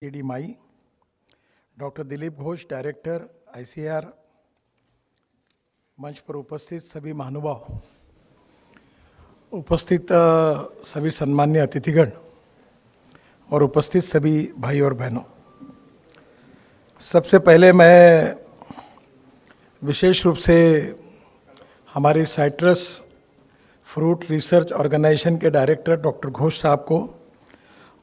D माई, doctor Dilip Ghosh, director ICR, मंच पर उपस्थित सभी महानुभाव, उपस्थित सभी सम्मान्य अतिथिगण और उपस्थित सभी भाई और बहनों, सबसे पहले मैं विशेष रूप से हमारी साइट्रस फ्रूट रिसर्च ऑर्गेनाइजेशन के डायरेक्टर डॉक्टर घोष साहब को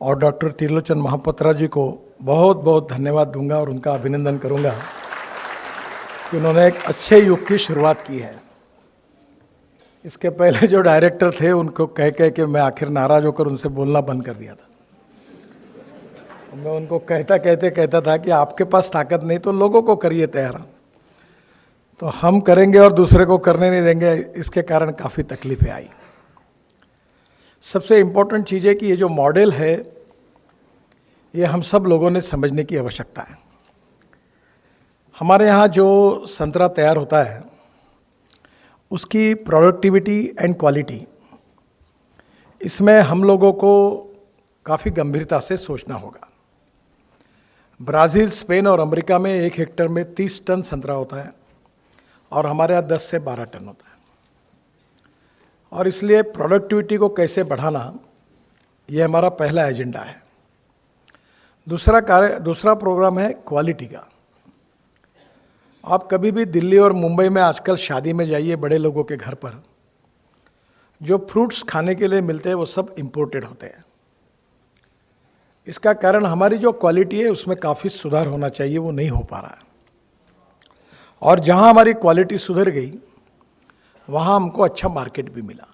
और डॉक्टर त्रिलोचन महापात्रा जी को बहुत बहुत धन्यवाद दूंगा और उनका अभिनंदन करूंगा कि उन्होंने एक अच्छे युग की शुरुआत की है। इसके पहले जो डायरेक्टर थे उनको कह के मैं आखिर नाराज होकर उनसे बोलना बंद कर दिया था। मैं उनको कहता था कि आपके पास ताकत नहीं तो लोगों को करिए तैयार, तो हम करेंगे और दूसरे को करने नहीं देंगे। इसके कारण काफ़ी तकलीफें आई। सबसे इम्पोर्टेंट चीज़ है कि ये जो मॉडल है ये हम सब लोगों ने समझने की आवश्यकता है। हमारे यहाँ जो संतरा तैयार होता है उसकी प्रोडक्टिविटी एंड क्वालिटी, इसमें हम लोगों को काफ़ी गंभीरता से सोचना होगा। ब्राज़ील, स्पेन और अमेरिका में 1 हेक्टेयर में 30 टन संतरा होता है और हमारे यहाँ 10 से 12 टन होता है। और इसलिए प्रोडक्टिविटी को कैसे बढ़ाना, ये हमारा पहला एजेंडा है। दूसरा प्रोग्राम है क्वालिटी का। आप कभी भी दिल्ली और मुंबई में आजकल शादी में जाइए, बड़े लोगों के घर पर जो फ्रूट्स खाने के लिए मिलते हैं वो सब इंपोर्टेड होते हैं। इसका कारण हमारी जो क्वालिटी है उसमें काफ़ी सुधार होना चाहिए, वो नहीं हो पा रहा है। और जहाँ हमारी क्वालिटी सुधर गई वहाँ हमको अच्छा मार्केट भी मिला,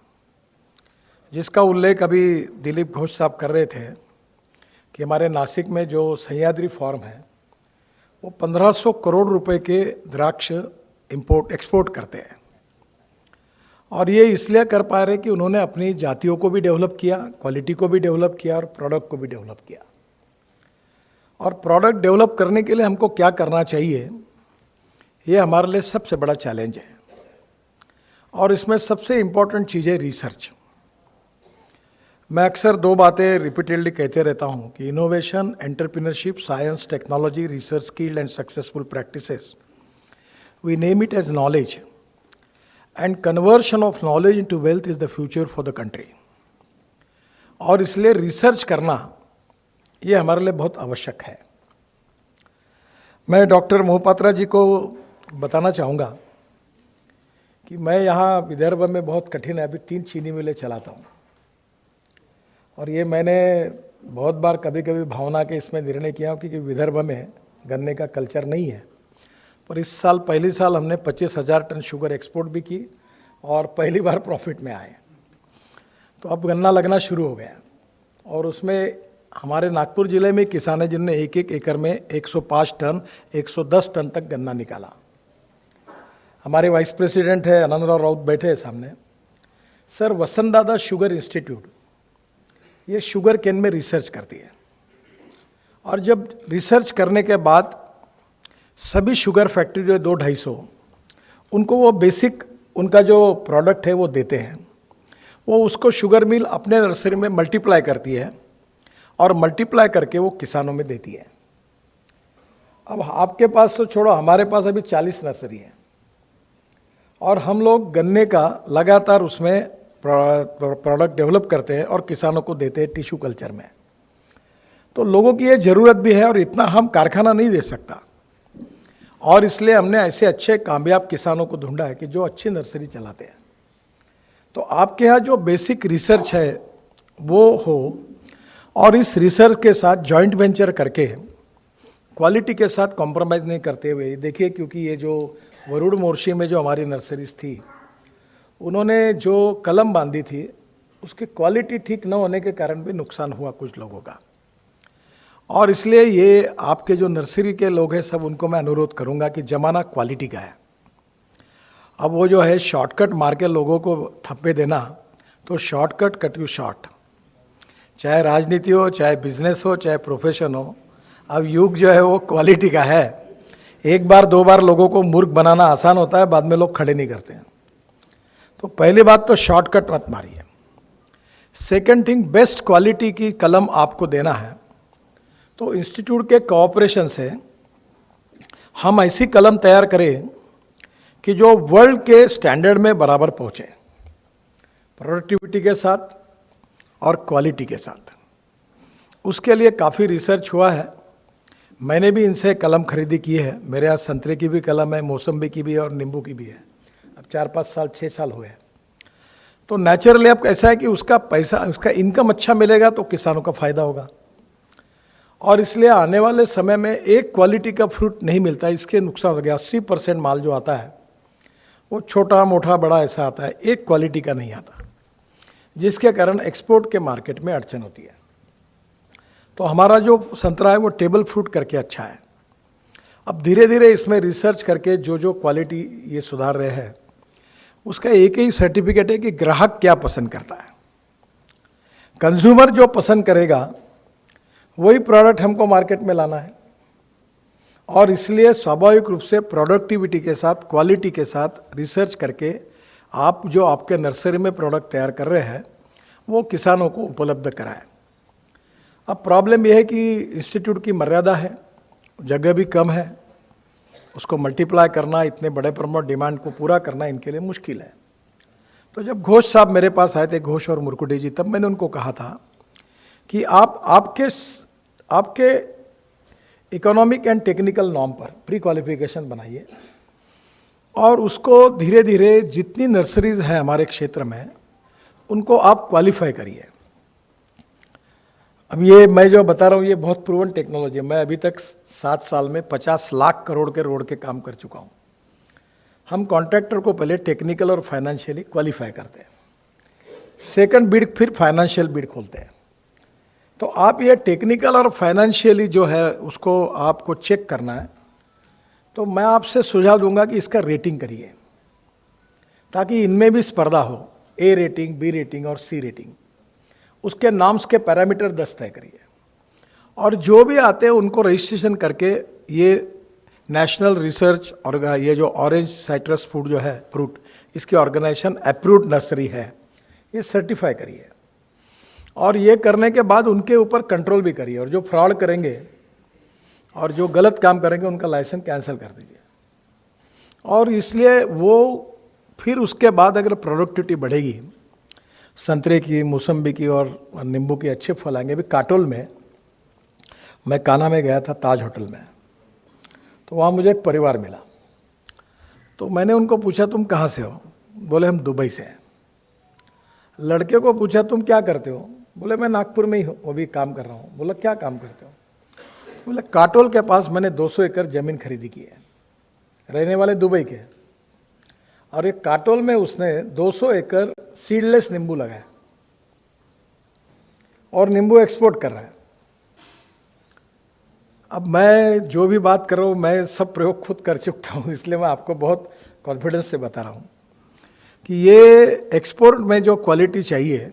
जिसका उल्लेख अभी दिलीप घोष साहब कर रहे थे कि हमारे नासिक में जो सह्याद्री फार्म है वो 1500 करोड़ रुपए के द्राक्ष एक्सपोर्ट करते हैं। और ये इसलिए कर पा रहे कि उन्होंने अपनी जातियों को भी डेवलप किया, क्वालिटी को भी डेवलप किया और प्रोडक्ट को भी डेवलप किया। और प्रोडक्ट डेवलप करने के लिए हमको क्या करना चाहिए, ये हमारे लिए सबसे बड़ा चैलेंज है। और इसमें सबसे इम्पॉर्टेंट चीज़ है रिसर्च। मैं अक्सर 2 बातें रिपीटेडली कहते रहता हूँ कि innovation, entrepreneurship, science, technology, research, skilled and successful practices, we name it as knowledge, and conversion of knowledge into wealth is the future for the country. और इसलिए रिसर्च करना ये हमारे लिए बहुत आवश्यक है। मैं डॉक्टर महापात्रा जी को बताना चाहूँगा कि मैं यहाँ विदर्भ में बहुत कठिन है, अभी 3 चीनी मिलें चलाता हूँ। और ये मैंने बहुत बार कभी कभी भावना के इसमें निर्णय किया क्योंकि विदर्भ में गन्ने का कल्चर नहीं है। पर इस साल पहली साल हमने 25,000 टन शुगर एक्सपोर्ट भी की और पहली बार प्रॉफिट में आए। तो अब गन्ना लगना शुरू हो गया। और उसमें हमारे नागपुर ज़िले में किसान हैं जिनने 1-1 एकड़ में 105 टन 110 टन तक गन्ना निकाला। हमारे वाइस प्रेसिडेंट है आनंदराव राउत बैठे हैं सामने। सर, वसंतदादा शुगर इंस्टीट्यूट ये शुगर केन में रिसर्च करती है। और जब रिसर्च करने के बाद सभी शुगर फैक्ट्री जो 200-250 उनको वो बेसिक उनका जो प्रोडक्ट है वो देते हैं। वो उसको शुगर मिल अपने नर्सरी में मल्टीप्लाई करती है और मल्टीप्लाई करके वो किसानों में देती है। अब आपके पास तो छोड़ो, हमारे पास अभी 40 नर्सरी है और हम लोग गन्ने का लगातार उसमें प्रोडक्ट डेवलप करते हैं और किसानों को देते हैं टिश्यू कल्चर में। तो लोगों की ये ज़रूरत भी है और इतना हम कारखाना नहीं दे सकता। और इसलिए हमने ऐसे अच्छे कामयाब किसानों को ढूंढा है कि जो अच्छी नर्सरी चलाते हैं। तो आपके यहाँ जो बेसिक रिसर्च है वो हो और इस रिसर्च के साथ जॉइंट वेंचर करके क्वालिटी के साथ कॉम्प्रोमाइज़ नहीं करते हुए, देखिए क्योंकि ये जो वरुण मोर्शी में जो हमारी नर्सरीज थी उन्होंने जो कलम बांधी थी उसकी क्वालिटी ठीक न होने के कारण भी नुकसान हुआ कुछ लोगों का। और इसलिए ये आपके जो नर्सरी के लोग हैं सब उनको मैं अनुरोध करूंगा कि ज़माना क्वालिटी का है। अब वो जो है शॉर्टकट मार के लोगों को थप्पे देना, तो शॉर्टकट कट यू शॉर्ट, चाहे राजनीति हो, चाहे बिजनेस हो, चाहे प्रोफेशन हो। अब युग जो है वो क्वालिटी का है। 1 बार 2 बार लोगों को मूर्ख बनाना आसान होता है, बाद में लोग खड़े नहीं करते हैं। तो पहली बात तो शॉर्टकट मत मारिए। सेकंड थिंग, बेस्ट क्वालिटी की कलम आपको देना है तो इंस्टीट्यूट के कोऑपरेशन से हम ऐसी कलम तैयार करें कि जो वर्ल्ड के स्टैंडर्ड में बराबर पहुंचे, प्रोडक्टिविटी के साथ और क्वालिटी के साथ। उसके लिए काफ़ी रिसर्च हुआ है। मैंने भी इनसे कलम खरीदी की है। मेरे यहाँ संतरे की भी कलम है, मौसम्बी की भी है और नींबू की भी है। अब 4-5 साल 6 साल हुए हैं। तो नेचुरली अब कैसा है कि उसका पैसा, उसका इनकम अच्छा मिलेगा तो किसानों का फायदा होगा। और इसलिए आने वाले समय में एक क्वालिटी का फ्रूट नहीं मिलता, इसके नुकसान हो गया। 80% माल जो आता है वो छोटा मोटा बड़ा ऐसा आता है, एक क्वालिटी का नहीं आता, जिसके कारण एक्सपोर्ट के मार्केट में अड़चन होती है। तो हमारा जो संतरा है वो टेबल फ्रूट करके अच्छा है। अब धीरे धीरे इसमें रिसर्च करके जो जो क्वालिटी ये सुधार रहे हैं, उसका एक ही सर्टिफिकेट है कि ग्राहक क्या पसंद करता है। कंज्यूमर जो पसंद करेगा वही प्रोडक्ट हमको मार्केट में लाना है। और इसलिए स्वाभाविक रूप से प्रोडक्टिविटी के साथ, क्वालिटी के साथ रिसर्च करके आप जो आपके नर्सरी में प्रोडक्ट तैयार कर रहे हैं वो किसानों को उपलब्ध कराएं। अब प्रॉब्लम यह है कि इंस्टीट्यूट की मर्यादा है, जगह भी कम है, उसको मल्टीप्लाई करना, इतने बड़े प्रमोट डिमांड को पूरा करना इनके लिए मुश्किल है। तो जब घोष साहब मेरे पास आए थे, घोष और मुरकुटे जी, तब मैंने उनको कहा था कि आप आपके इकोनॉमिक एंड टेक्निकल नॉर्म पर प्री क्वालिफिकेशन बनाइए और उसको धीरे धीरे जितनी नर्सरीज हैं हमारे क्षेत्र में उनको आप क्वालिफाई करिए। अब ये मैं जो बता रहा हूँ ये बहुत प्रूवन टेक्नोलॉजी है। मैं अभी तक 7 साल में 50 लाख करोड़ के रोड के काम कर चुका हूँ। हम कॉन्ट्रैक्टर को पहले टेक्निकल और फाइनेंशियली क्वालिफाई करते हैं, सेकंड बिड फिर फाइनेंशियल बिड खोलते हैं। तो आप ये टेक्निकल और फाइनेंशियली जो है उसको आपको चेक करना है। तो मैं आपसे सुझाव दूंगा कि इसका रेटिंग करिए ताकि इनमें भी स्पर्धा हो, ए रेटिंग, बी रेटिंग और सी रेटिंग। उसके नाम्स के पैरामीटर 10 तय करिए और जो भी आते हैं उनको रजिस्ट्रेशन करके ये नेशनल रिसर्च और ये जो ऑरेंज साइट्रस फूड जो है फ्रूट, इसकी ऑर्गेनाइजेशन अप्रूव्ड नर्सरी है, ये सर्टिफाई करिए। और ये करने के बाद उनके ऊपर कंट्रोल भी करिए और जो फ्रॉड करेंगे और जो गलत काम करेंगे उनका लाइसेंस कैंसिल कर दीजिए। और इसलिए वो फिर उसके बाद अगर प्रोडक्टिविटी बढ़ेगी, संतरे की, मौसम्बी की और नींबू की अच्छे फल आएंगे। अभी काटोल में मैं कान्हा में गया था, ताज होटल में, तो वहाँ मुझे एक परिवार मिला। तो मैंने उनको पूछा तुम कहाँ से हो? बोले हम दुबई से हैं। लड़के को पूछा तुम क्या करते हो? बोले मैं नागपुर में ही हूँ, अभी काम कर रहा हूँ। बोला क्या काम करते हो? बोले काटोल के पास मैंने 200 एकड़ जमीन खरीदी की है, रहने वाले दुबई के, और एक काटोल में उसने 200 एकड़ सीडलेस नींबू लगाया और नींबू एक्सपोर्ट कर रहा है। अब मैं जो भी बात कर रहा हूँ मैं सब प्रयोग खुद कर चुका हूँ, इसलिए मैं आपको बहुत कॉन्फिडेंस से बता रहा हूँ कि ये एक्सपोर्ट में जो क्वालिटी चाहिए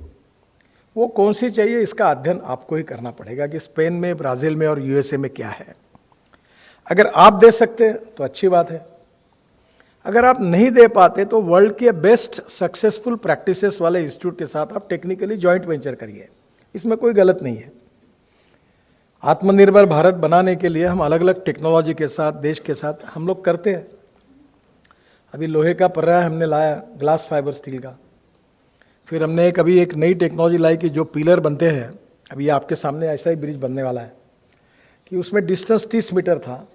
वो कौन सी चाहिए, इसका अध्ययन आपको ही करना पड़ेगा कि स्पेन में, ब्राज़ील में और यूएसए में क्या है। अगर आप दे सकते हैं तो अच्छी बात है, अगर आप नहीं दे पाते तो वर्ल्ड के बेस्ट सक्सेसफुल प्रैक्टिसेस वाले इंस्टीट्यूट के साथ आप टेक्निकली जॉइंट वेंचर करिए, इसमें कोई गलत नहीं है। आत्मनिर्भर भारत बनाने के लिए हम अलग अलग टेक्नोलॉजी के साथ, देश के साथ हम लोग करते हैं। अभी लोहे का पर्याय हमने लाया, ग्लास फाइबर स्टील का। फिर हमने कभी एक नई टेक्नोलॉजी लाई कि जो पिलर बनते हैं, अभी ये आपके सामने ऐसा ही ब्रिज बनने वाला है कि उसमें डिस्टेंस 30 मीटर था,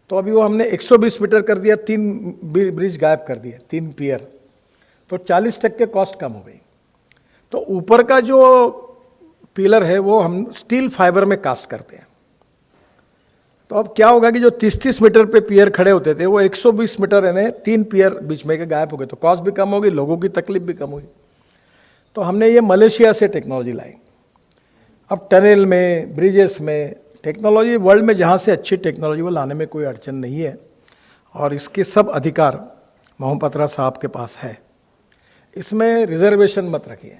तो अभी वो हमने 120 मीटर कर दिया, 3 ब्रिज गायब कर दिए, 3 पियर, तो 40% कॉस्ट कम हो गई। तो ऊपर का जो पिलर है वो हम स्टील फाइबर में कास्ट करते हैं। तो अब क्या होगा कि जो 30-30 मीटर पे पियर खड़े होते थे वो 120 मीटर यानी 3 पियर बीच में के गायब हो गए, तो कॉस्ट भी कम होगी, लोगों की तकलीफ भी कम हुई। तो हमने ये मलेशिया से टेक्नोलॉजी लाई। अब टनल में, ब्रिजेस में टेक्नोलॉजी, वर्ल्ड में जहाँ से अच्छी टेक्नोलॉजी वो लाने में कोई अड़चन नहीं है और इसके सब अधिकार मोहम्पत्रा साहब के पास है। इसमें रिजर्वेशन मत रखिए।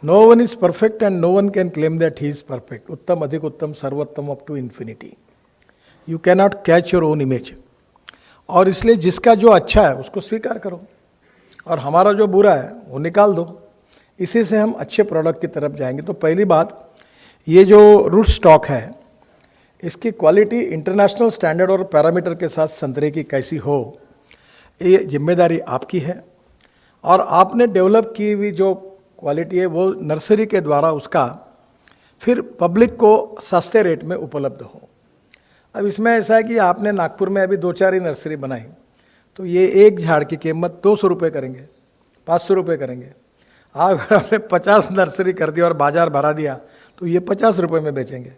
No one is perfect and no one can claim that he is perfect. उत्तम, अधिक उत्तम, सर्वोत्तम, up to infinity. You can not catch your own image. और इसलिए जिसका जो अच्छा है उसको स्वीकार करो और हमारा जो बुरा है वो निकाल दो। इसी से हम अच्छे प्रोडक्ट की तरफ जाएंगे। तो पहली बात ये जो रूट स्टॉक है इसकी क्वालिटी इंटरनेशनल स्टैंडर्ड और पैरामीटर के साथ संतरे की कैसी हो, ये जिम्मेदारी आपकी है। और आपने डेवलप की हुई जो क्वालिटी है वो नर्सरी के द्वारा उसका फिर पब्लिक को सस्ते रेट में उपलब्ध हो। अब इसमें ऐसा है कि आपने नागपुर में अभी 2-4 ही नर्सरी बनाई, तो ये एक झाड़ की कीमत 200 रुपये करेंगे, 500 रुपये करेंगे। अगर आपने 50 नर्सरी कर दिया और बाजार भरा दिया तो ये 50 रुपये में बेचेंगे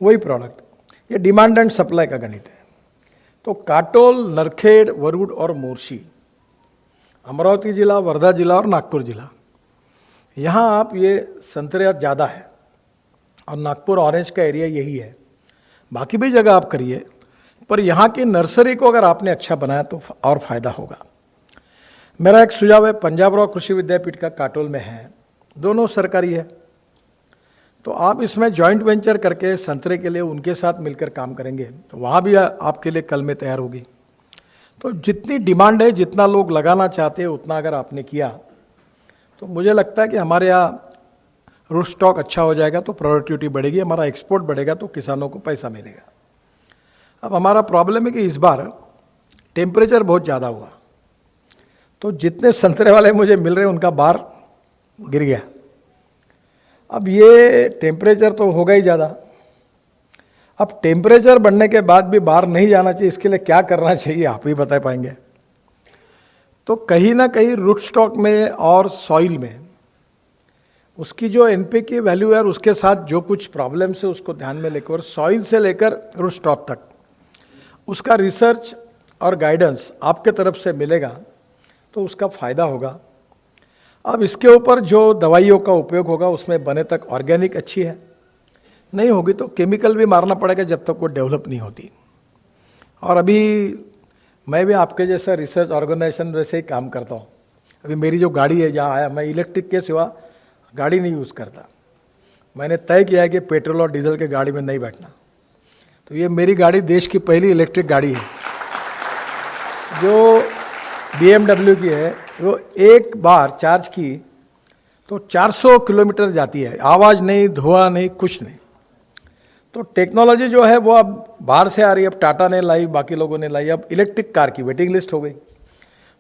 वही प्रोडक्ट। ये डिमांड एंड सप्लाई का गणित है। तो काटोल, नरखेड़, वरुड और मोर्शी, अमरावती जिला, वर्धा जिला और नागपुर जिला, यहाँ आप ये संतरे ज़्यादा है और नागपुर ऑरेंज का एरिया यही है। बाकी भी जगह आप करिए, पर यहाँ की नर्सरी को अगर आपने अच्छा बनाया तो और फायदा होगा। मेरा एक सुझाव है, पंजाब राव कृषि विद्यापीठ का काटोल में है, दोनों सरकारी है, तो आप इसमें जॉइंट वेंचर करके संतरे के लिए उनके साथ मिलकर काम करेंगे तो वहाँ भी आपके लिए कल में तैयार होगी। तो जितनी डिमांड है, जितना लोग लगाना चाहते हैं, उतना अगर आपने किया तो मुझे लगता है कि हमारे यहाँ रूट स्टॉक अच्छा हो जाएगा, तो प्रोडक्टिविटी बढ़ेगी, हमारा एक्सपोर्ट बढ़ेगा, तो किसानों को पैसा मिलेगा। अब हमारा प्रॉब्लम है कि इस बार टेम्परेचर बहुत ज़्यादा हुआ, तो जितने संतरे वाले मुझे मिल रहे हैं उनका बार गिर गया। अब ये टेम्परेचर तो होगा ही ज़्यादा, अब टेम्परेचर बढ़ने के बाद भी बाहर नहीं जाना चाहिए, इसके लिए क्या करना चाहिए आप ही बता पाएंगे। तो कहीं ना कहीं रूट स्टॉक में और सॉइल में उसकी जो एनपीके की वैल्यू है और उसके साथ जो कुछ प्रॉब्लम्स है उसको ध्यान में लेकर, सॉइल से लेकर रूट स्टॉक तक उसका रिसर्च और गाइडेंस आपके तरफ से मिलेगा तो उसका फ़ायदा होगा। अब इसके ऊपर जो दवाइयों का उपयोग होगा उसमें बने तक ऑर्गेनिक अच्छी है, नहीं होगी तो केमिकल भी मारना पड़ेगा जब तक वो डेवलप नहीं होती। और अभी मैं भी आपके जैसा रिसर्च ऑर्गेनाइजेशन वैसे ही काम करता हूँ। अभी मेरी जो गाड़ी है, जहाँ आया, मैं इलेक्ट्रिक के सिवा गाड़ी नहीं यूज़ करता। मैंने तय किया है कि पेट्रोल और डीजल के गाड़ी में नहीं बैठना, तो ये मेरी गाड़ी देश की पहली इलेक्ट्रिक गाड़ी है जो BMW की है। वो एक बार चार्ज की तो 400 किलोमीटर जाती है, आवाज़ नहीं, धुआं नहीं, कुछ नहीं। तो टेक्नोलॉजी जो है वो अब बाहर से आ रही है, अब टाटा ने लाई, बाकी लोगों ने लाई, अब इलेक्ट्रिक कार की वेटिंग लिस्ट हो गई।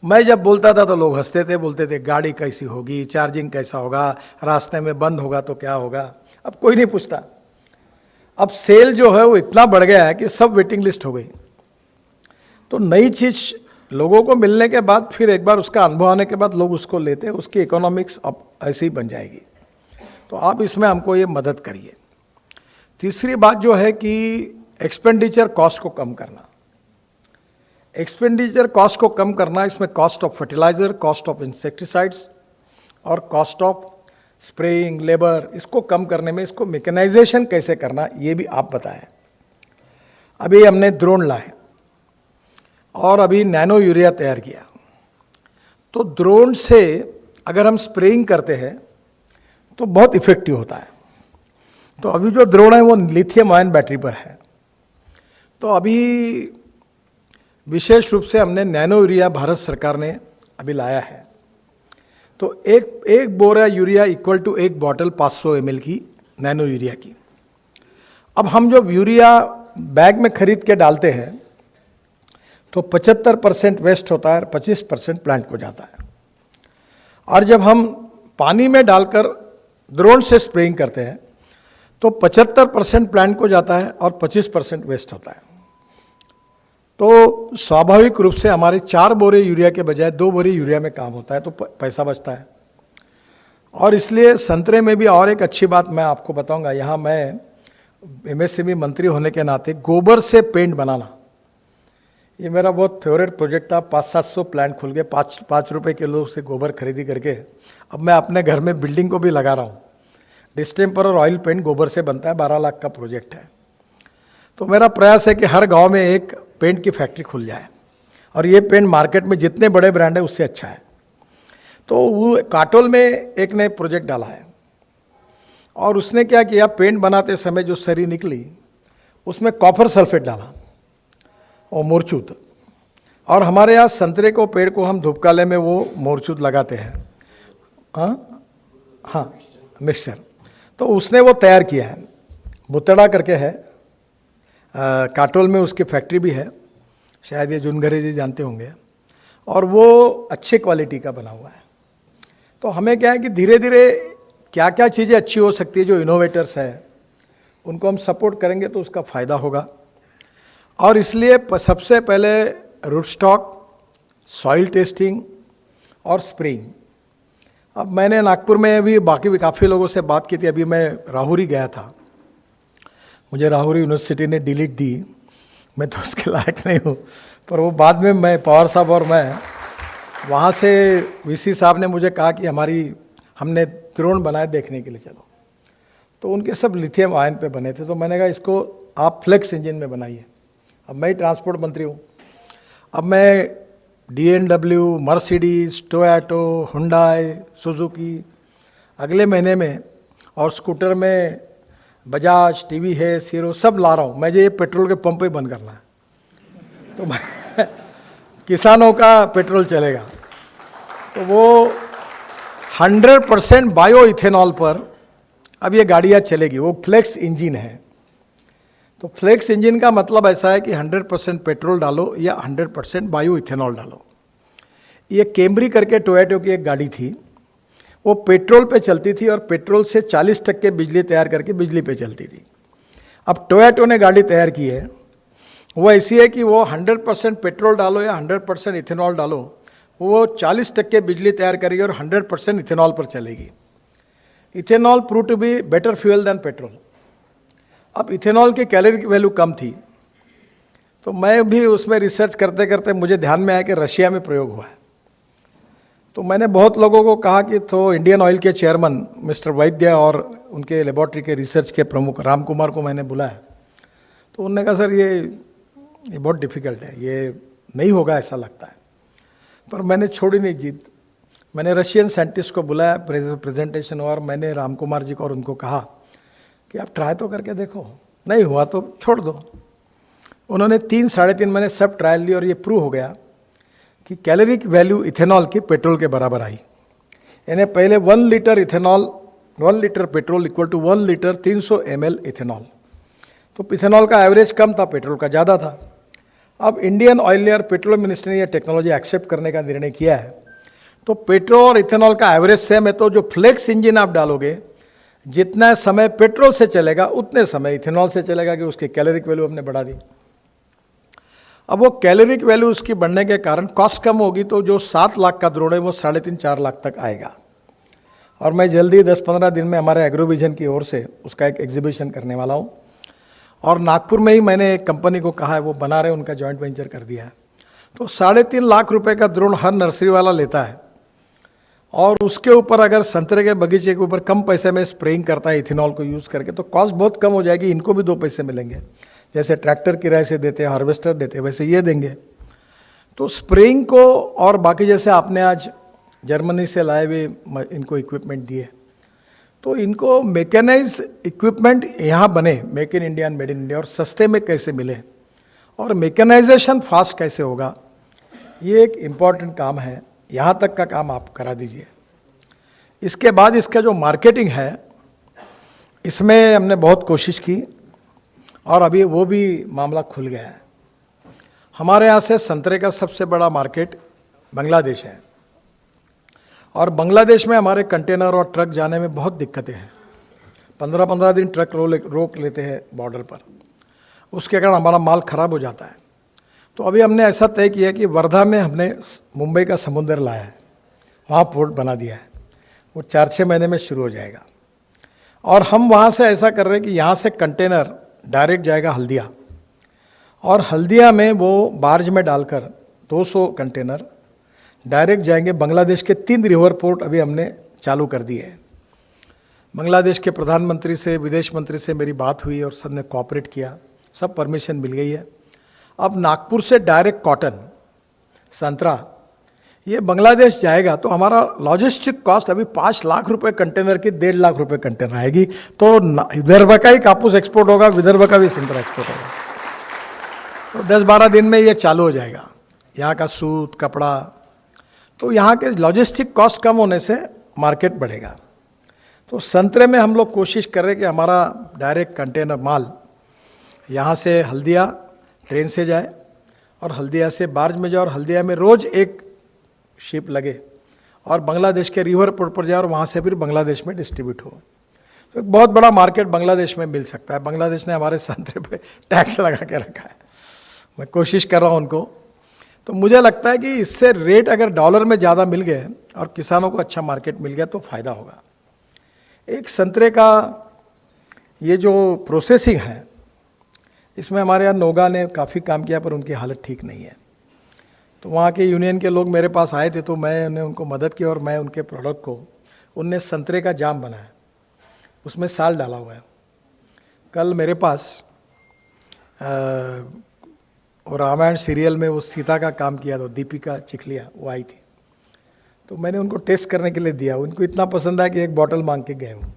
मैं जब बोलता था तो लोग हंसते थे, बोलते थे गाड़ी कैसी होगी, चार्जिंग कैसा होगा, रास्ते में बंद होगा तो क्या होगा। अब कोई नहीं पूछता। अब सेल जो है वो इतना बढ़ गया है कि सब वेटिंग लिस्ट हो गई। तो नई चीज़ लोगों को मिलने के बाद, फिर एक बार उसका अनुभव आने के बाद लोग उसको लेते हैं, उसकी इकोनॉमिक्स अब ऐसे ही बन जाएगी। तो आप इसमें हमको ये मदद करिए। तीसरी बात जो है कि एक्सपेंडिचर कॉस्ट को कम करना। एक्सपेंडिचर कॉस्ट को कम करना, इसमें cost of fertiliser, cost of insecticides और कॉस्ट ऑफ स्प्रेइंग, लेबर, इसको कम करने में इसको मैकेनाइजेशन कैसे करना ये भी आप बताएं। अभी हमने ड्रोन लाए और अभी नैनो यूरिया तैयार किया। तो ड्रोन से अगर हम स्प्रेइंग करते हैं तो बहुत इफेक्टिव होता है। तो अभी जो ड्रोन है वो लिथियम आयन बैटरी पर है। तो अभी विशेष रूप से हमने नैनो यूरिया भारत सरकार ने अभी लाया है। तो एक बोरा यूरिया इक्वल टू एक बॉटल 500 ml की नैनो यूरिया की। अब हम जो यूरिया बैग में खरीद के डालते हैं तो 75% वेस्ट होता है और 25% प्लांट को जाता है। और जब हम पानी में डालकर ड्रोन से स्प्रेइंग करते हैं तो 75% प्लांट को जाता है और 25% वेस्ट होता है। तो स्वाभाविक रूप से हमारे 4 बोरे यूरिया के बजाय 2 बोरे यूरिया में काम होता है, तो पैसा बचता है। और इसलिए संतरे में भी और एक अच्छी बात मैं आपको बताऊंगा। यहाँ मैं MSME मंत्री होने के नाते गोबर से पेंट बनाना, ये मेरा बहुत फेवरेट प्रोजेक्ट था। 500-700 प्लांट खुल गए, 5 रुपये किलो से गोबर खरीदी करके अब मैं अपने घर में बिल्डिंग को भी लगा रहा हूँ। डिस्टेम्पर और ऑयल पेंट गोबर से बनता है, 12 लाख का प्रोजेक्ट है। तो मेरा प्रयास है कि हर गांव में एक पेंट की फैक्ट्री खुल जाए और ये पेंट मार्केट में जितने बड़े ब्रांड है उससे अच्छा है। तो वो काटोल में एक ने प्रोजेक्ट डाला है और उसने क्या किया, पेंट बनाते समय जो सरी निकली उसमें कॉपर सल्फेट डाला और मोरचूत। और हमारे यहाँ संतरे को पेड़ को हम धूपकाले में वो मोरचूत लगाते हैं, हाँ मिक्सचर। तो उसने वो तैयार किया है, बुतड़ा करके है, काटोल में उसकी फैक्ट्री भी है, शायद ये जुनघरे जी जानते होंगे, और वो अच्छे क्वालिटी का बना हुआ है। तो हमें क्या है कि धीरे धीरे क्या क्या चीज़ें अच्छी हो सकती है, जो इनोवेटर्स है उनको हम सपोर्ट करेंगे तो उसका फ़ायदा होगा। और इसलिए सबसे पहले रूट स्टॉक, सॉइल टेस्टिंग और स्प्रेइंग। अब मैंने नागपुर में भी बाकी भी काफ़ी लोगों से बात की थी, अभी मैं राहुरी गया था, मुझे राहुरी यूनिवर्सिटी ने डिलीट दी, मैं तो उसके लायक नहीं हूँ, पर वो बाद में मैं पवार साहब और मैं वहाँ से वीसी साहब ने मुझे कहा कि हमने ड्रोन बनाए देखने के लिए चलो, तो उनके सब लिथियम आयन पे बने थे, तो मैंने कहा इसको आप फ्लेक्स इंजन में बनाइए। अब मैं ही ट्रांसपोर्ट मंत्री हूँ, अब मैं DNW, Mercedes, Toyota, Hyundai, Suzuki अगले महीने में, और स्कूटर में बजाज, TVS, हीरो सब ला रहा हूँ। मैं ये पेट्रोल के पंप ही बंद करना है, तो मैं किसानों का पेट्रोल चलेगा। तो वो 100% बायो इथेनॉल पर अब ये गाड़ियाँ चलेगी, वो फ्लेक्स इंजन है। तो फ्लेक्स इंजन का मतलब ऐसा है कि 100% पेट्रोल डालो या 100% बायो इथेनॉल डालो। ये कैमरी करके टोयोटो की एक गाड़ी थी, वो पेट्रोल पे चलती थी और पेट्रोल से 40% बिजली तैयार करके बिजली पे चलती थी। अब टोयोटो ने गाड़ी तैयार की है, वो ऐसी है कि वो 100% पेट्रोल डालो या 100% इथेनॉल डालो, वो 40% बिजली तैयार करेगी और 100% इथेनॉल पर चलेगी। Ethanol prove to be better fuel than petrol. अब इथेनॉल की कैलोरी वैल्यू कम थी, तो मैं भी उसमें रिसर्च करते करते मुझे ध्यान में आया कि रशिया में प्रयोग हुआ है। तो मैंने बहुत लोगों को कहा कि तो इंडियन ऑयल के चेयरमैन मिस्टर वैद्य और उनके लेबॉर्ट्री के रिसर्च के प्रमुख राम कुमार को मैंने बुलाया, तो उन्होंने कहा सर ये बहुत डिफ़िकल्ट है, ये नहीं होगा ऐसा लगता है। पर मैंने छोड़ी नहीं जीत, मैंने रशियन साइंटिस्ट को बुलाया, प्रेजेंटेशन हुआ, और मैंने राम कुमार जी को और उनको कहा कि आप ट्राई तो करके देखो, नहीं हुआ तो छोड़ दो। उन्होंने 3-3.5 महीने सब ट्रायल लिए और ये प्रूव हो गया कि कैलोरिक वैल्यू इथेनॉल की पेट्रोल के बराबर आई। यानी पहले 1 litre ethanol, 1 litre petrol equal to 1 litre 300 ml ethanol. तो इथेनॉल का एवरेज कम था, पेट्रोल का ज़्यादा था। अब इंडियन ऑयल और पेट्रोलियम मिनिस्ट्री ने यह टेक्नोलॉजी एक्सेप्ट करने का निर्णय किया है, तो पेट्रोल और इथेनॉल का एवरेज सेम है। तो जो फ्लेक्स इंजन आप डालोगे, जितना समय पेट्रोल से चलेगा उतने समय इथेनॉल से चलेगा, कि उसकी कैलोरिक वैल्यू हमने बढ़ा दी। अब वो कैलोरिक वैल्यू उसकी बढ़ने के कारण कॉस्ट कम होगी, तो जो 7 लाख का ड्रोन है वो 3.5-4 लाख तक आएगा। और मैं जल्दी 10-15 दिन में हमारे एग्रोविजन की ओर से उसका एक एग्जीबिशन करने वाला हूँ, और नागपुर में ही मैंने एक कंपनी को कहा है, वो बना रहे, उनका जॉइंट वेंचर कर दिया है। तो 3.5 लाख रुपए का ड्रोन हर नर्सरी वाला लेता है, और उसके ऊपर अगर संतरे के बगीचे के ऊपर कम पैसे में स्प्रेइंग करता है इथेनॉल को यूज़ करके, तो कॉस्ट बहुत कम हो जाएगी, इनको भी 2 पैसे मिलेंगे। जैसे ट्रैक्टर किराए से देते हैं, हार्वेस्टर देते हैं, वैसे ये देंगे। तो स्प्रेइंग को और बाकी जैसे आपने आज जर्मनी से लाए हुए इनको इक्विपमेंट दिए, तो इनको मैकेनाइज इक्विपमेंट यहाँ बने, make in India and made in India, और सस्ते में कैसे मिले और मैकेनाइजेशन फास्ट कैसे होगा, ये एक इम्पॉर्टेंट काम है। यहाँ तक का काम आप करा दीजिए। इसके बाद इसका जो मार्केटिंग है, इसमें हमने बहुत कोशिश की, और अभी वो भी मामला खुल गया है। हमारे यहाँ से संतरे का सबसे बड़ा मार्केट बांग्लादेश है, और बांग्लादेश में हमारे कंटेनर और ट्रक जाने में बहुत दिक्कतें हैं। 15-15 दिन ट्रक रोक लेते हैं बॉर्डर पर, उसके कारण हमारा माल खराब हो जाता है। तो अभी हमने ऐसा तय किया कि वर्धा में हमने मुंबई का समुद्र लाया है, वहाँ पोर्ट बना दिया है, वो 4-6 महीने में शुरू हो जाएगा। और हम वहाँ से ऐसा कर रहे हैं कि यहाँ से कंटेनर डायरेक्ट जाएगा हल्दिया, और हल्दिया में वो बार्ज में डालकर 200 कंटेनर डायरेक्ट जाएंगे बांग्लादेश के 3 रिवर पोर्ट अभी हमने चालू कर दिए हैं। बांग्लादेश के प्रधानमंत्री से, विदेश मंत्री से मेरी बात हुई और सब ने कोऑपरेट किया, सब परमिशन मिल गई है। अब नागपुर से डायरेक्ट कॉटन, संतरा, ये बांग्लादेश जाएगा, तो हमारा लॉजिस्टिक कॉस्ट अभी 5 लाख रुपए कंटेनर की 1.5 लाख रुपए कंटेनर आएगी। तो विदर्भ का ही कापूस एक्सपोर्ट होगा, विदर्भ का भी संतरा एक्सपोर्ट होगा। तो 10-12 दिन में ये चालू हो जाएगा। यहाँ का सूत, कपड़ा, तो यहाँ के लॉजिस्टिक कॉस्ट कम होने से मार्केट बढ़ेगा। तो संतरे में हम लोग कोशिश कर रहे हैं कि हमारा डायरेक्ट कंटेनर माल यहाँ से हल्दिया ट्रेन से जाए और हल्दिया से बार्ज में जाए और हल्दिया में रोज़ एक शिप लगे और बांग्लादेश के रिवर पोर्ट पर जाए और वहाँ से फिर बांग्लादेश में डिस्ट्रीब्यूट हो। तो एक बहुत बड़ा मार्केट बांग्लादेश में मिल सकता है। बांग्लादेश ने हमारे संतरे पे टैक्स लगा के रखा है, मैं कोशिश कर रहा हूँ उनको। तो मुझे लगता है कि इससे रेट अगर डॉलर में ज़्यादा मिल गए और किसानों को अच्छा मार्केट मिल गया तो फ़ायदा होगा। एक संतरे का ये जो प्रोसेसिंग है, इसमें हमारे यहाँ नोगा ने काफ़ी काम किया पर उनकी हालत ठीक नहीं है। तो वहाँ के यूनियन के लोग मेरे पास आए थे तो मैंने उनको मदद की और मैं उनके प्रोडक्ट को, उनने संतरे का जाम बनाया, उसमें साल डाला हुआ है। कल मेरे पास और रामायण सीरियल में वो सीता का काम किया तो दीपिका चिखलिया वो आई थी, तो मैंने उनको टेस्ट करने के लिए दिया। उनको इतना पसंद आया कि एक बॉटल मांग के गए हूँ।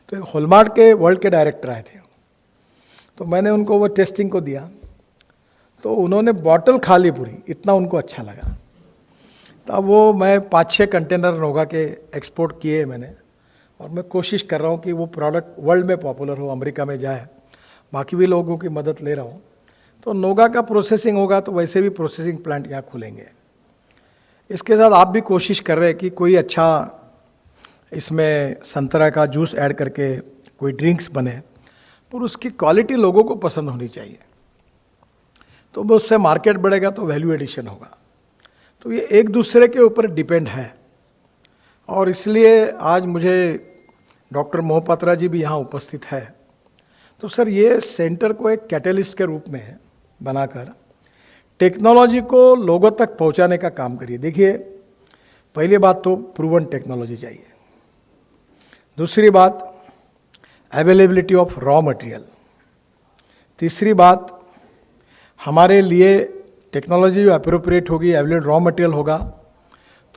तो एक हॉलमार्क के वर्ल्ड के डायरेक्टर आए थे, तो मैंने उनको वो टेस्टिंग को दिया तो उन्होंने बॉटल खा ली पूरी, इतना उनको अच्छा लगा। तब वो मैं 5-6 कंटेनर नोगा के एक्सपोर्ट किए मैंने, और मैं कोशिश कर रहा हूँ कि वो प्रोडक्ट वर्ल्ड में पॉपुलर हो, अमेरिका में जाए। बाकी भी लोगों की मदद ले रहा हूँ। तो नोगा का प्रोसेसिंग होगा तो वैसे भी प्रोसेसिंग प्लांट यहाँ खुलेंगे। इसके साथ आप भी कोशिश कर रहे हैं कि कोई अच्छा इसमें संतरा का जूस ऐड करके कोई ड्रिंक्स बने, पर उसकी क्वालिटी लोगों को पसंद होनी चाहिए। तो वो उससे मार्केट बढ़ेगा तो वैल्यू एडिशन होगा। तो ये एक दूसरे के ऊपर डिपेंड है, और इसलिए आज मुझे डॉक्टर मोहपात्रा जी भी यहाँ उपस्थित है। तो सर ये सेंटर को एक कैटलिस्ट के रूप में बनाकर टेक्नोलॉजी को लोगों तक पहुँचाने का काम करिए। देखिए, पहली बात तो प्रूवन टेक्नोलॉजी चाहिए। दूसरी बात अवेलेबिलिटी ऑफ रॉ मटेरियल। तीसरी बात हमारे लिए टेक्नोलॉजी जो अप्रोप्रिएट होगी, अवेलेबल रॉ मटेरियल होगा,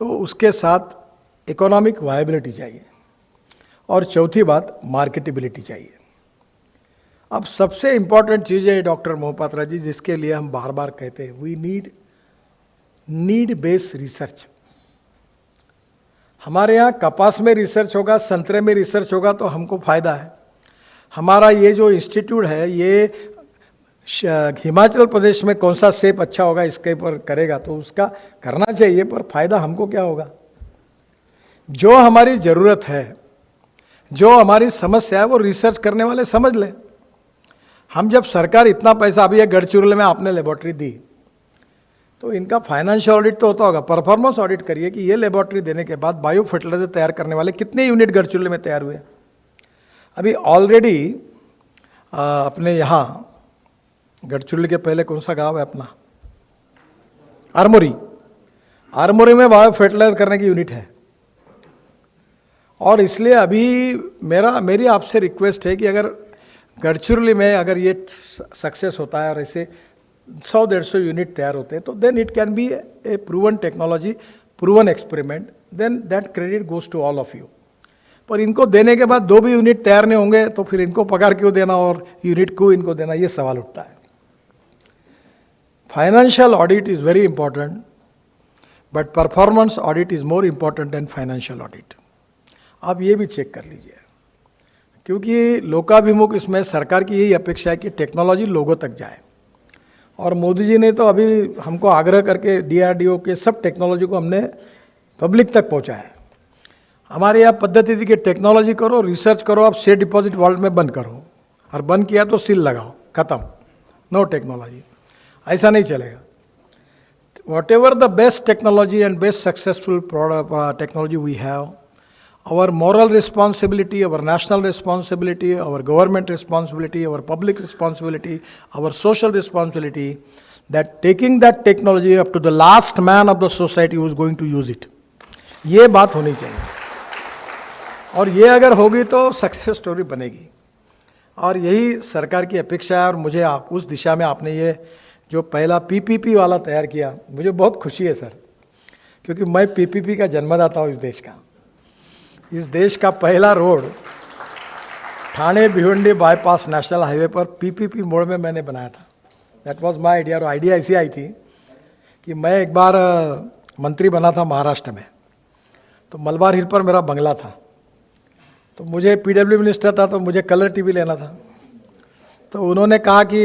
तो उसके साथ इकोनॉमिक वायबिलिटी चाहिए। और चौथी बात मार्केटेबिलिटी चाहिए। अब सबसे इम्पॉर्टेंट चीज़ है डॉक्टर मोहपात्रा जी, जिसके लिए हम बार बार कहते हैं, वी नीड बेस्ड रिसर्च। हमारे यहाँ कपास में रिसर्च होगा, संतरे में रिसर्च होगा तो हमको फायदा है। हमारा ये जो इंस्टीट्यूट है ये हिमाचल प्रदेश में कौन सा सेब अच्छा होगा इसके ऊपर करेगा, तो उसका करना चाहिए, पर फायदा हमको क्या होगा? जो हमारी ज़रूरत है, जो हमारी समस्या है, वो रिसर्च करने वाले समझ लें। हम जब सरकार इतना पैसा, अभी ये गढ़चिरौली में आपने लेबोरेटरी दी, तो इनका फाइनेंशियल ऑडिट तो होता होगा, परफॉर्मेंस ऑडिट करिए कि ये लेबोरेटरी देने के बाद बायो फर्टिलाइजर तैयार करने वाले कितने यूनिट गढ़चिरौली में तैयार हुए। अभी ऑलरेडी अपने यहाँ गढ़चिरौली के पहले कौन सा गांव है अपना, आरमोरी में बायो फर्टिलाइजर करने की यूनिट है। और इसलिए अभी मेरी आपसे रिक्वेस्ट है कि अगर गढ़चिरौली में अगर ये सक्सेस होता है और ऐसे 100-150 यूनिट तैयार होते हैं, तो then it can be a proven technology, proven experiment, then that credit goes to all of you. पर इनको देने के बाद 2 भी यूनिट तैयार नहीं होंगे तो फिर इनको पगार क्यों देना और यूनिट को इनको देना, ये सवाल उठता है। Financial audit is very important, but performance audit is more important than financial audit. आप ये भी चेक कर लीजिए, क्योंकि लोकाभिमुख इसमें सरकार की यही अपेक्षा है कि टेक्नोलॉजी लोगों तक जाए। और मोदी जी ने तो अभी हमको आग्रह करके DRDO के सब टेक्नोलॉजी को हमने पब्लिक तक पहुंचाया। हमारे यहाँ पद्धति थी कि टेक्नोलॉजी करो, रिसर्च करो, आप सेफ डिपॉजिट वॉल्ट में बंद करो, और बंद किया तो सील लगाओ, खत्म, नो टेक्नोलॉजी। ऐसा नहीं चलेगा। Whatever the best technology and best successful technology we have, our moral responsibility, our national responsibility, our government responsibility, our public responsibility, our social responsibility, that taking that technology up to the last man of the society who is going to use it, ये बात होनी चाहिए। और ये अगर होगी तो success story बनेगी, और यही सरकार की अपेक्षा है। और मुझे उस दिशा में आपने ये जो पहला PPP वाला तैयार किया, मुझे बहुत खुशी है सर, क्योंकि मैं PPP का जन्मदाता हूँ इस देश का। इस देश का पहला road Thane Bhiwandi bypass national highway पर PPP मोड में मैंने बनाया था। That was my idea. और आइडिया ऐसी आई थी कि मैं एक बार मंत्री बना था महाराष्ट्र में, तो मलबार हिल पर मेरा बंगला था। तो मुझे पीडब्ल्यू मिनिस्टर था तो मुझे कलर टीवी लेना था। तो उन्होंने कहा कि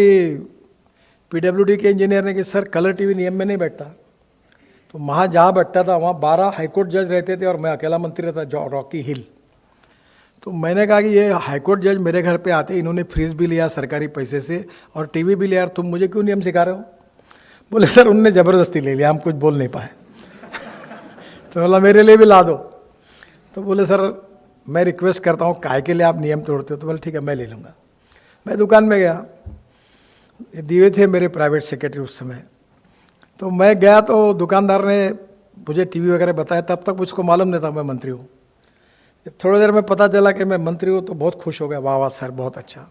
पीडब्ल्यूडी के इंजीनियर ने कि सर कलर टीवी नियम में नहीं बैठता। तो वहाँ जहाँ बैठता था वहाँ 12 हाईकोर्ट जज रहते थे और मैं अकेला मंत्री रहता, रॉकी हिल। तो मैंने कहा कि ये हाईकोर्ट जज मेरे घर पे आते, इन्होंने फ्रिज भी लिया सरकारी पैसे से और टीवी भी लिया, तुम मुझे क्यों नियम सिखा रहे हो? बोले सर उनने ज़बरदस्ती ले लिया, हम कुछ बोल नहीं पाए। तो बोला मेरे लिए भी ला दो। तो बोले सर मैं रिक्वेस्ट करता हूँ, काय के लिए आप नियम तोड़ते हो? तो बोले ठीक है मैं ले लूँगा। मैं दुकान में गया, ये दिए थे मेरे प्राइवेट सेक्रेटरी उस समय। तो मैं गया तो दुकानदार ने मुझे टीवी वगैरह बताया, तब तक मुझको मालूम नहीं था मैं मंत्री हूँ। जब थोड़ी देर में पता चला कि मैं मंत्री हूँ तो बहुत खुश हो गया, वाह वाह सर बहुत अच्छा।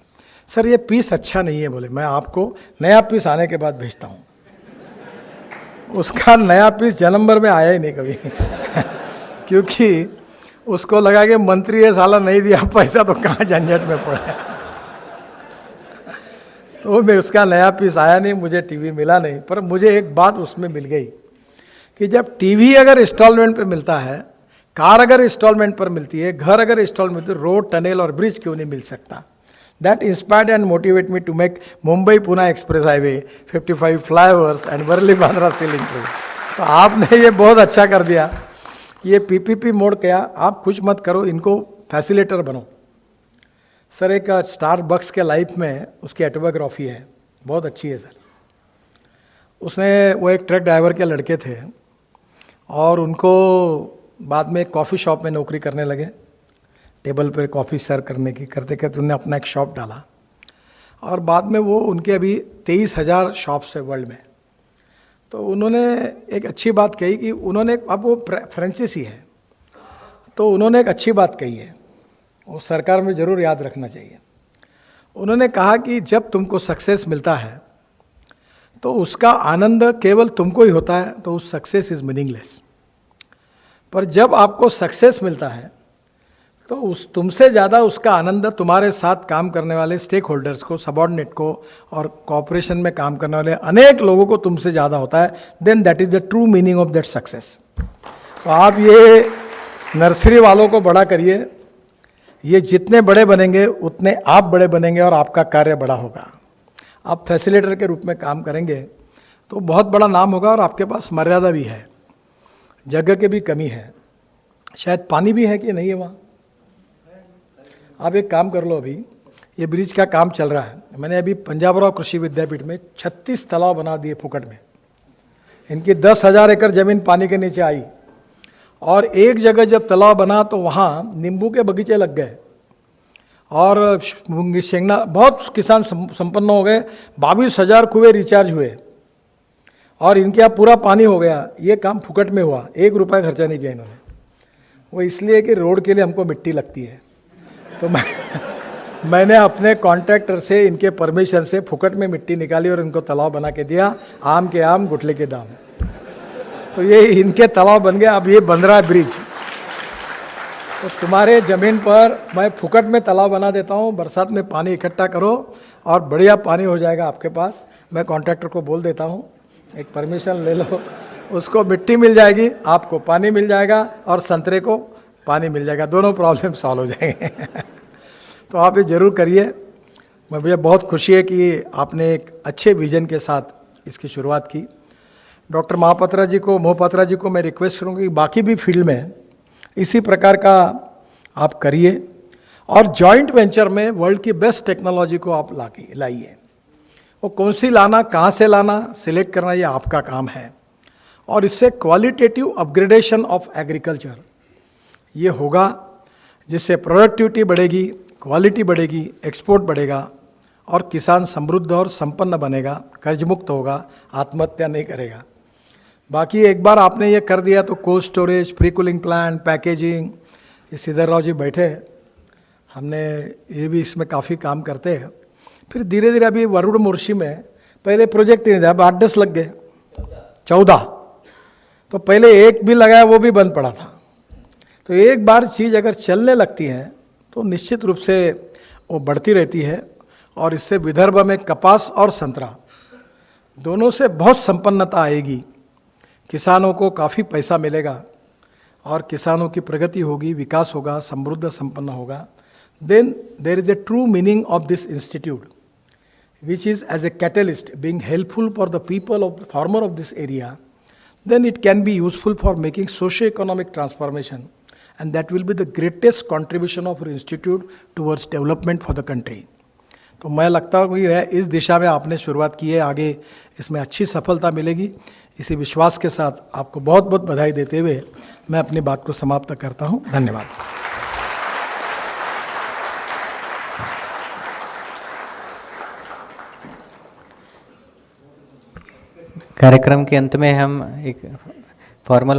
सर ये पीस अच्छा नहीं है, बोले मैं आपको नया पीस आने के बाद भेजता हूँ। उसका नया पीस जन्म भर में आया ही नहीं कभी क्योंकि उसको लगा कि मंत्री ये साला नहीं दिया पैसा तो कहाँ झंझट में पड़ा। तो मैं उसका नया पीस आया नहीं, मुझे टीवी मिला नहीं। पर मुझे एक बात उसमें मिल गई कि जब टीवी अगर इंस्टॉलमेंट पे मिलता है, कार अगर इंस्टॉलमेंट पर मिलती है, घर अगर इंस्टॉलमेंट, रोड टनल और ब्रिज क्यों नहीं मिल सकता? That inspired and motivate me to make Mumbai Pune express highway, 55 flyovers and Worli Bandra sea link bridge. तो आपने ये बहुत अच्छा कर दिया। ये पीपीपी मोड क्या, आप कुछ मत करो, इनको फैसिलिटेटर बनो। सर एक स्टारबक्स के लाइफ में उसकी ऑटोबायोग्राफी है, बहुत अच्छी है सर। उसने, वो एक ट्रक ड्राइवर के लड़के थे और उनको बाद में कॉफ़ी शॉप में नौकरी करने लगे, टेबल पर कॉफ़ी सर्व करने की, करते करते उन्होंने अपना एक शॉप डाला और बाद में वो उनके अभी 23,000 शॉप्स है वर्ल्ड में। तो उन्होंने एक अच्छी बात कही कि उन्होंने, अब वो फ्रेंचाइजी है, तो उन्होंने एक अच्छी बात कही है, वो सरकार में ज़रूर याद रखना चाहिए। उन्होंने कहा कि जब तुमको सक्सेस मिलता है तो उसका आनंद केवल तुमको ही होता है, तो उस सक्सेस इज़ मीनिंगलेस। पर जब आपको सक्सेस मिलता है तो उस तुमसे ज़्यादा उसका आनंद तुम्हारे साथ काम करने वाले स्टेक होल्डर्स को, सबॉर्डिनेट को और कॉपरेशन में काम करने वाले अनेक लोगों को तुमसे ज़्यादा होता है। Then that is the true meaning of that success. तो आप ये नर्सरी वालों को बड़ा करिए, ये जितने बड़े बनेंगे उतने आप बड़े बनेंगे और आपका कार्य बड़ा होगा। आप फैसिलिटेटर के रूप में काम करेंगे तो बहुत बड़ा नाम होगा और आपके पास मर्यादा भी है, जगह की भी कमी है, शायद पानी भी है कि नहीं है वहाँ। आप एक काम कर लो, अभी ये ब्रिज का काम चल रहा है, मैंने अभी पंजाबराव कृषि विद्यापीठ में 36 तालाब बना दिए फुकट में। इनकी 10,000 एकड़ जमीन पानी के नीचे आई और एक जगह जब तालाब बना तो वहाँ नींबू के बगीचे लग गए और शेंगना, बहुत किसान संपन्न हो गए। 22,000 कुएं रिचार्ज हुए और इनके यहाँ पूरा पानी हो गया। ये काम फुकट में हुआ, 1 रुपया खर्चा नहीं किया इन्होंने। वो इसलिए कि रोड के लिए हमको मिट्टी लगती है, तो मैंने अपने कॉन्ट्रैक्टर से, इनके परमिशन से फुकट में मिट्टी निकाली और इनको तालाब बना के दिया। आम के आम गुठले के दाम, तो ये इनके तालाब बन गया। अब ये बन रहा है ब्रिज, तो तुम्हारे ज़मीन पर मैं फुकट में तालाब बना देता हूँ, बरसात में पानी इकट्ठा करो और बढ़िया पानी हो जाएगा आपके पास। मैं कॉन्ट्रैक्टर को बोल देता हूँ, एक परमिशन ले लो, उसको मिट्टी मिल जाएगी, आपको पानी मिल जाएगा और संतरे को पानी मिल जाएगा, दोनों प्रॉब्लम सॉल्व हो जाएंगे। तो आप ये ज़रूर करिए। मुझे बहुत खुशी है कि आपने एक अच्छे विजन के साथ इसकी शुरुआत की। डॉक्टर मोहपात्रा जी को मैं रिक्वेस्ट करूँगी कि बाकी भी फील्ड में इसी प्रकार का आप करिए और जॉइंट वेंचर में वर्ल्ड की बेस्ट टेक्नोलॉजी को आप लाइए। वो कौन सी लाना, कहाँ से लाना, सिलेक्ट करना, ये आपका काम है। और इससे क्वालिटेटिव अपग्रेडेशन ऑफ एग्रीकल्चर ये होगा, जिससे प्रोडक्टिविटी बढ़ेगी, क्वालिटी बढ़ेगी, एक्सपोर्ट बढ़ेगा और किसान समृद्ध और संपन्न बनेगा, कर्ज मुक्त होगा, आत्महत्या नहीं करेगा। बाकी एक बार आपने ये कर दिया तो cold storage, free cooling plant, packaging, ये सिद्धर राव जी बैठे हैं, हमने ये भी इसमें काफ़ी काम करते हैं। फिर धीरे धीरे अभी वरुण मुर्शी में पहले प्रोजेक्ट नहीं था, अब 8-10 लग गए, 14। तो पहले एक भी लगाया वो भी बंद पड़ा था। तो एक बार चीज़ अगर चलने लगती है तो निश्चित रूप से वो बढ़ती रहती है और इससे विदर्भ में कपास और संतरा दोनों से बहुत संपन्नता आएगी, किसानों को काफ़ी पैसा मिलेगा और किसानों की प्रगति होगी, विकास होगा, समृद्ध संपन्न होगा, then there is a true meaning of this institute, which is as a catalyst being helpful for the people of the farmer of this area, then it can be useful for making socio-economic transformation, and that will be the greatest contribution of our institute towards development for the country. तो मैं लगता है कि है इस दिशा में आपने शुरुआत की है, आगे इसमें अच्छी सफलता मिलेगी। इसी विश्वास के साथ आपको बहुत बहुत बधाई देते हुए मैं अपनी बात को समाप्त करता हूं। धन्यवाद। कार्यक्रम के अंत में हम एक फॉर्मल